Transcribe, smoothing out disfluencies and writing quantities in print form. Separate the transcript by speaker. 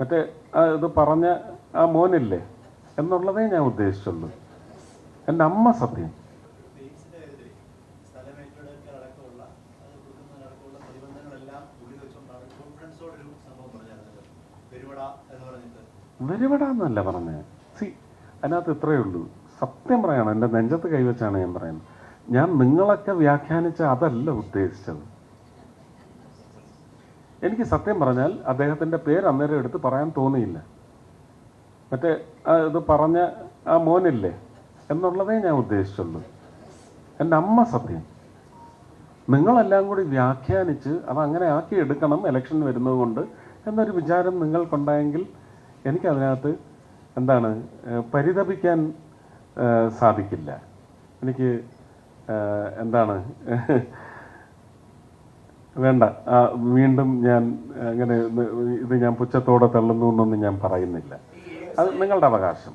Speaker 1: മറ്റേ ഇത് പറഞ്ഞ ആ മോനില്ലേ എന്നുള്ളതേ ഞാൻ ഉദ്ദേശിച്ചുള്ളൂ. എൻ്റെ അമ്മ സത്യം. വെരുവിട എന്നല്ല പറഞ്ഞേ. അതിനകത്ത് ഇത്രയേ ഉള്ളൂ. സത്യം പറയണം, എൻ്റെ നെഞ്ചത്ത് കൈവച്ചാണ് ഞാൻ പറയുന്നത്. ഞാൻ നിങ്ങളൊക്കെ വ്യാഖ്യാനിച്ച അതല്ല ഉദ്ദേശിച്ചത്. എനിക്ക് സത്യം പറഞ്ഞാൽ അദ്ദേഹത്തിൻ്റെ പേര് അന്നേരം എടുത്ത് പറയാൻ തോന്നിയില്ല. മറ്റേ ഇത് പറഞ്ഞ ആ മോനില്ലേ എന്നുള്ളതേ ഞാൻ ഉദ്ദേശിച്ചുള്ളൂ. എൻ്റെ അമ്മ സത്യം. നിങ്ങളെല്ലാം കൂടി വ്യാഖ്യാനിച്ച് അതങ്ങനെ ആക്കി എടുക്കണം ഇലക്ഷൻ വരുന്നത് കൊണ്ട് എന്നൊരു വിചാരം നിങ്ങൾക്കുണ്ടായെങ്കിൽ എനിക്കതിനകത്ത് പരിതപിക്കാൻ സാധിക്കില്ല. എനിക്ക് വേണ്ട. വീണ്ടും ഞാൻ അങ്ങനെ ഇത് ഞാൻ പുച്ഛത്തോടെ തള്ളുന്നു എന്നൊന്നും ഞാൻ പറയുന്നില്ല. അത് നിങ്ങളുടെ അവകാശം.